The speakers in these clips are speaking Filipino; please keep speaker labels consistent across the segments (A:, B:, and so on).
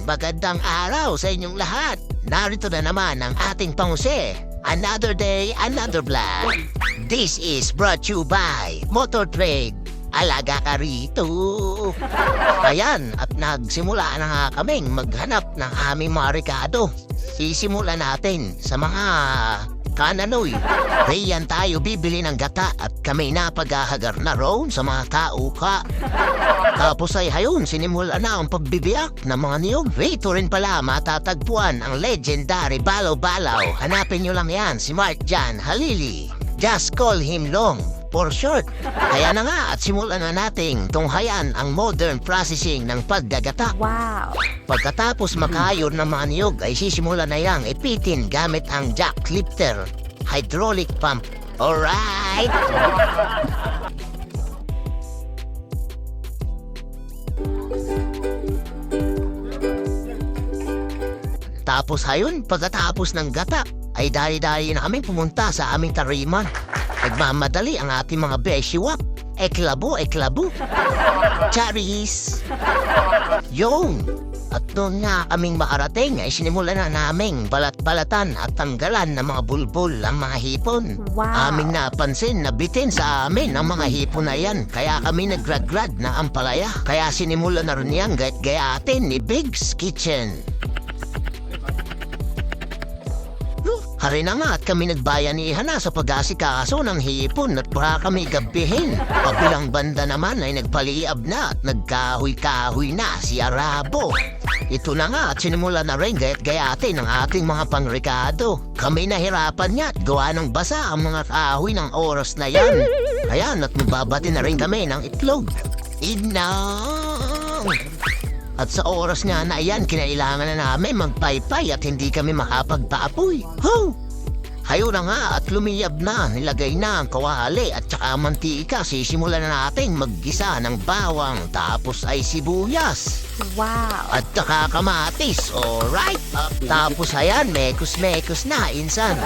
A: magandang araw sa inyong lahat. Narito na naman ang ating panguse. Another day, another vlog. This is brought to you by Motor Trade. Alaga ka rito. Ayan, at nagsimula na nga kaming maghanap ng aming mga rekado. Sisimula natin sa mga kananoy. Riyan tayo bibili ng gata at kami napaghahagar na roon sa mga kauka. Tapos ay hayon, sinimula na ang pagbibiyak ng mga niyog. Rito rin pala matatagpuan ang legendary Balaw-Balaw. Hanapin nyo lang yan, si Mark Jan Halili. Just call him Long for short. Kaya na nga at simulan na nating tunghayan ang modern processing ng paggagata.
B: Wow!
A: Pagkatapos makayod ng mga niyog ay sisimula na yang ipitin gamit ang jack lifter, hydraulic pump. Alright! Tapos hayon, pagkatapos ng gata, ay dari-dari na kami pumunta sa aming tariman. Nagmamadali ang ating mga beshiwap. Eklabo. Charis! Yung! At noon nga kaming makarating ay sinimula na naming balat-balatan at tanggalan ng mga bulbul ang mga hipon.
B: Wow.
A: Aming napansin na bitin sa amin ang mga hipon na yan. Kaya kami nagrad-grad na ampalaya. Kaya sinimula na rin yan gayatin ni Big's Kitchen. Hari na nga at kami nagbayanihan na sa pag-asikaso ng hipon at para kami gabihin. Kabilang banda naman ay nagpaliab na at nagkahoy-kahoy na si Arabo. Ito na nga at sinimula na rin gayatin ng ating mga pangrekado. Kami nahirapan niya at gawa ng basa ang mga kahoy ng oras na yan. Ayan at magbabati na rin kami ng itlog. Inang! At sa oras nga na iyan, kinailangan na namin magpaypay at hindi kami makapagpaapoy. Ho! Hayo na nga at lumiyab na, nilagay na ang kawali at saka mantika. Sisimulan na natin maggisa ng bawang tapos ay sibuyas.
B: Wow!
A: At saka kamatis, alright? Tapos ayan, mekos-mekos na, insan.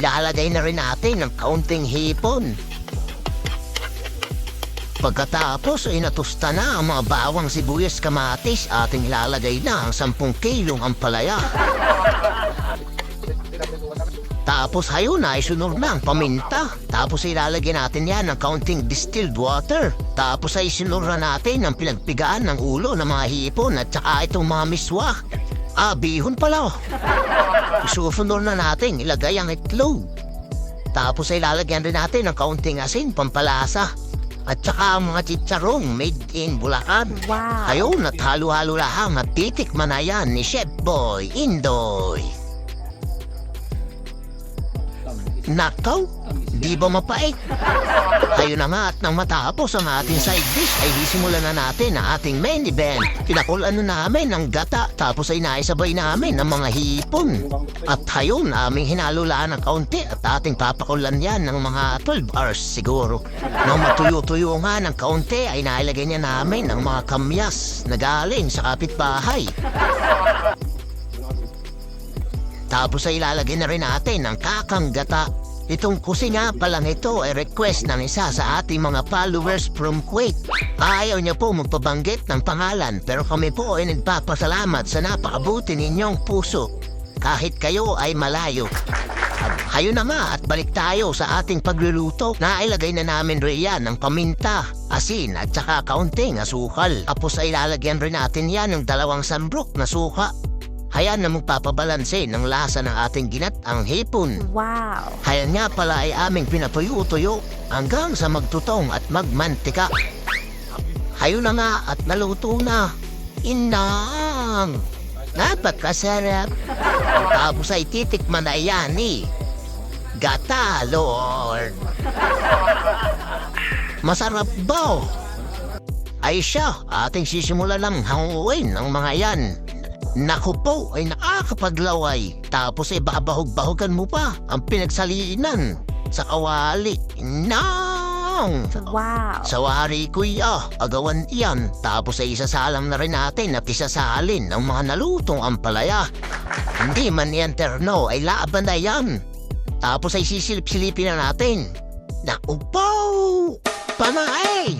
A: Ilalagay na rin natin ng kaunting hipon. Pagkatapos ay natusta na ang mga bawang sibuyas kamatis, ating ilalagay na ang 10 kilong ampalaya. Tapos hayo na ay sunod na ang paminta. Tapos ilalagay natin yan ng kaunting distilled water. Tapos ay sunod na natin ang pinagpigaan ng ulo ng mga hipon at saka itong mga miswa. Bihon pala. Susunod na natin ilagay ang itlog. Tapos ay lalagyan rin natin ng kaunting asin pampalasa. At saka ang mga chicharong made in Bulacan.
B: Wow!
A: Ayun at halo-halo lahang at titikman na yan ni Chef Boy Indoy. Nakaw, di ba mapait? Ayun na nga at nang matapos ang ating side dish ay sisimulan na natin ang ating main event. Pinakulan na namin ang gata tapos ay naisabay namin ang mga hipon. At hayon aming hinalulaan ng kaunti at ating papakulan yan ng mga 12 hours siguro. Nang matuyo-tuyo nga ng kaunti ay nailagay niya namin ang mga kamyas na galing sa kapitbahay. Tapos ay ilalagay na rin natin ang kakang gata. Itong kusi nga palang ito ay request ng isa sa ating mga followers from Kuwait. Ayaw niya po magpabanggit ng pangalan pero kami po ay nagpapasalamat sa napakabuti ninyong puso. Kahit kayo ay malayo. Hayo na nga at balik tayo sa ating pagluluto. Nailagay na namin riyan ng paminta, asin at saka kaunting asukal. Tapos ay lalagyan rin natin yan ng 2 sandok na suka. Hayan na magpapabalanse ng lasa ng ating ginatang hipon.
B: Wow!
A: Hayan nga pala ay aming pinatuyo-tuyo hanggang sa magtutong at magmantika. Hayo na nga at naluto na. Inang! Napakasarap! Tapos ay titikman na yan ni Gata Lord. Masarap ba? Ay siya, ating sisimulan ng hanguin ng mga yan. Naku po ay nakakapaglaway. Tapos ay babahog-bahogan mo pa ang pinagsalinan sa kawali. Nang!
B: Wow!
A: Sa wari kuya, agawan iyan. Tapos ay isasalang na rin natin at isasalin ang mga nalutong ampalaya. Hindi man yan terno ay laban na yan. Tapos ay sisilip-silipin na natin. Naku po! Panain!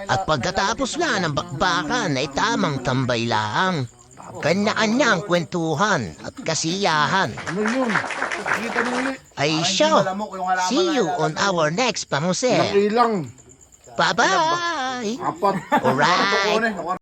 A: At pagkatapos nga ng bakbakan ay tamang tambay lang. Kanya-kanyang kwentuhan at kasiyahan.
B: Ano yun? Kita mo yun.
A: Ay siya, see you on our next panguse.
B: Laki lang.
A: Bye-bye!
B: Apat.
A: Alright.
B: Ako